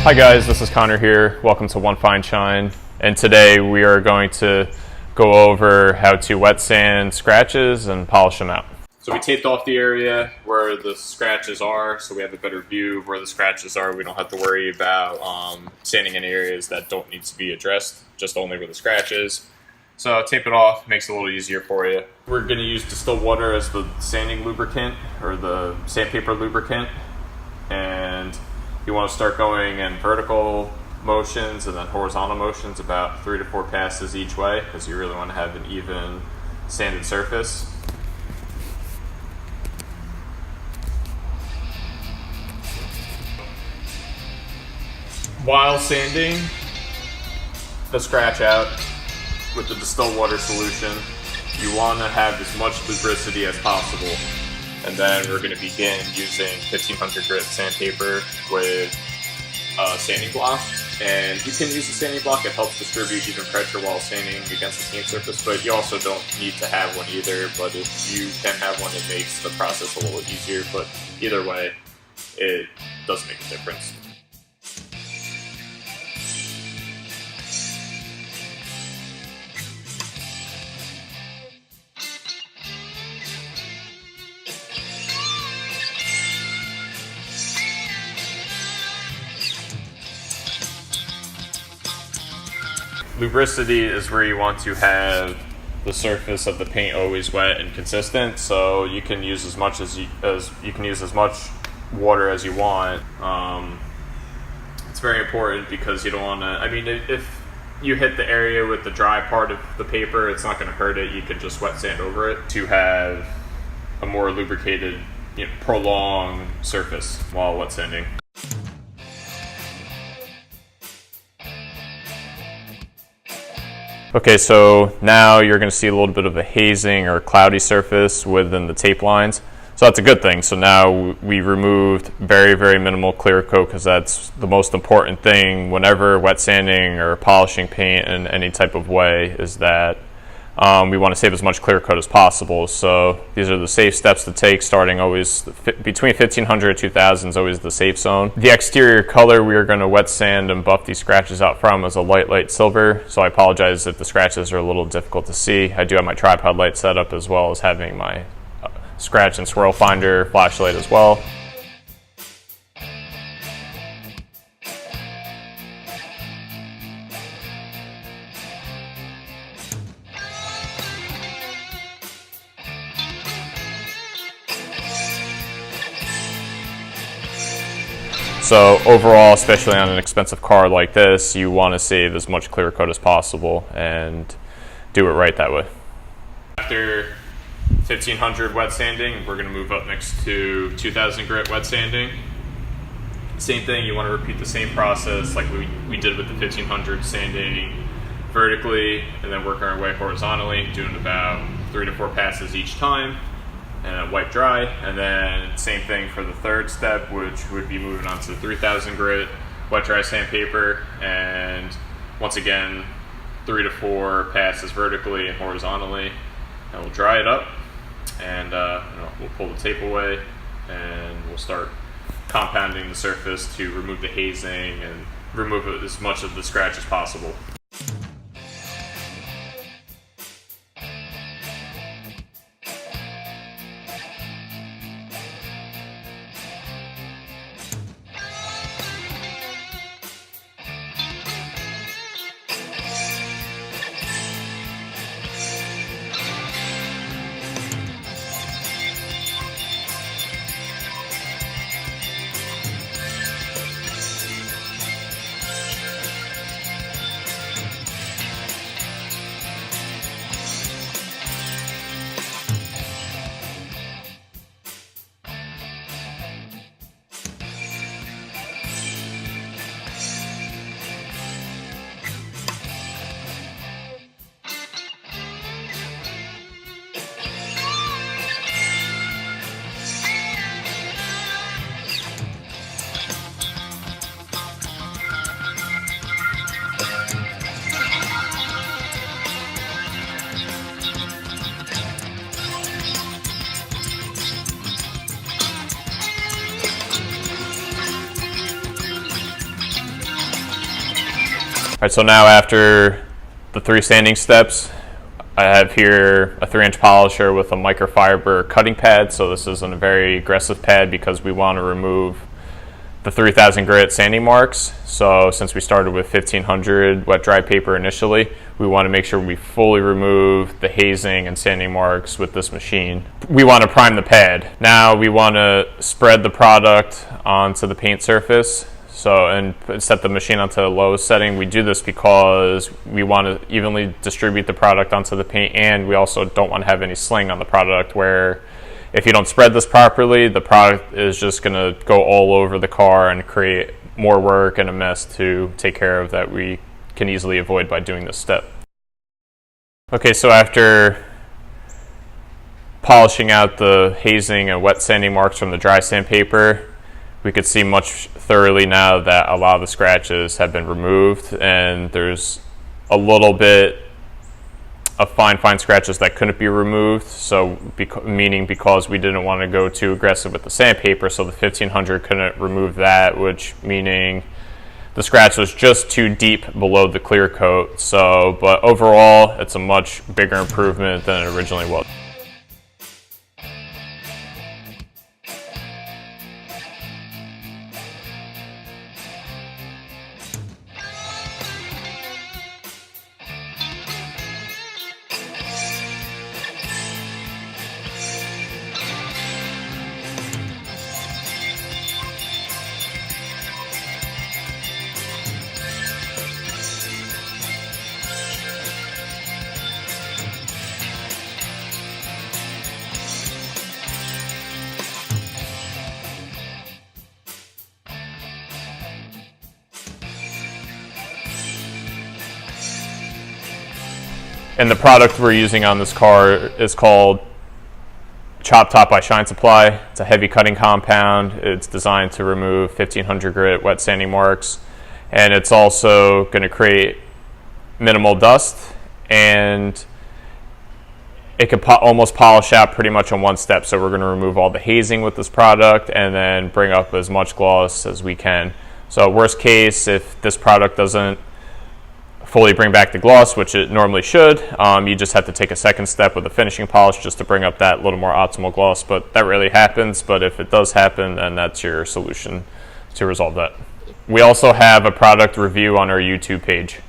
Hi guys, this is Connor here. Welcome to One Fine Shine. And today we are going to go over how to wet sand scratches and polish them out. So we taped off the area where the scratches are, so we have a better view of where the scratches are. We don't have to worry about sanding any areas that don't need to be addressed, just only where the scratch is. So tape it off, makes it a little easier for you. We're going to use distilled water as the sanding lubricant, or the sandpaper lubricant. And you want to start going in vertical motions and then horizontal motions, about 3 to 4 passes each way, because you really want to have an even sanded surface. While sanding the scratch out with the distilled water solution, you want to have as much lubricity as possible. And then we're going to begin using 1500 grit sandpaper with a sanding block. And you can use a sanding block, it helps distribute even pressure while sanding against the paint surface, but you also don't need to have one either. But if you can have one, it makes the process a little easier. But either way, it does make a difference. Lubricity is where you want to have the surface of the paint always wet and consistent, so you can use as much water as you want. It's very important because you don't want to. I mean, if you hit the area with the dry part of the paper, it's not going to hurt it. You can just wet sand over it to have a more lubricated, prolonged surface while wet sanding. Okay, so now you're going to see a little bit of a hazing or cloudy surface within the tape lines. So that's a good thing. So now we removed very, very minimal clear coat, because that's the most important thing whenever wet sanding or polishing paint in any type of way, is that we want to save as much clear coat as possible. So these are the safe steps to take, starting always between 1500 and 2000 is always the safe zone. The exterior color we are going to wet sand and buff these scratches out from is a light silver. So I apologize if the scratches are a little difficult to see. I do have my tripod light set up, as well as having my scratch and swirl finder flashlight as well. So overall, especially on an expensive car like this, you want to save as much clear coat as possible and do it right that way. After 1500 wet sanding, we're going to move up next to 2000 grit wet sanding. Same thing, you want to repeat the same process like we did with the 1500, sanding vertically and then working our way horizontally, doing about 3 to 4 passes each time. And wipe dry, and then same thing for the third step, which would be moving on to the 3000 grit wet dry sandpaper, and once again 3 to 4 passes vertically and horizontally, and we'll dry it up, and we'll pull the tape away, and we'll start compounding the surface to remove the hazing and remove as much of the scratch as possible. right, so now after the 3 sanding steps, I have here a 3-inch polisher with a microfiber cutting pad. So this isn't a very aggressive pad because we want to remove the 3000 grit sanding marks. So since we started with 1500 wet dry paper initially, we want to make sure we fully remove the hazing and sanding marks with this machine. We want to prime the pad. Now we want to spread the product onto the paint surface. So, and set the machine onto the lowest setting. We do this because we want to evenly distribute the product onto the paint, and we also don't want to have any sling on the product where if you don't spread this properly, the product is just going to go all over the car and create more work and a mess to take care of that we can easily avoid by doing this step. Okay, so after polishing out the hazing and wet sanding marks from the dry sandpaper, we could see much thoroughly now that a lot of the scratches have been removed, and there's a little bit of fine scratches that couldn't be removed. So meaning because we didn't want to go too aggressive with the sandpaper, so the 1500 couldn't remove that, which meaning the scratch was just too deep below the clear coat. So, but overall, it's a much bigger improvement than it originally was. And the product we're using on this car is called Chop Top by Shine Supply. It's a heavy cutting compound. It's designed to remove 1500 grit wet sanding marks. And it's also going to create minimal dust, and it can almost polish out pretty much in one step. So we're going to remove all the hazing with this product and then bring up as much gloss as we can. So worst case, if this product doesn't fully bring back the gloss, which it normally should, you just have to take a second step with a finishing polish just to bring up that little more optimal gloss. But that rarely happens, but if it does happen, then that's your solution to resolve that. We also have a product review on our YouTube page.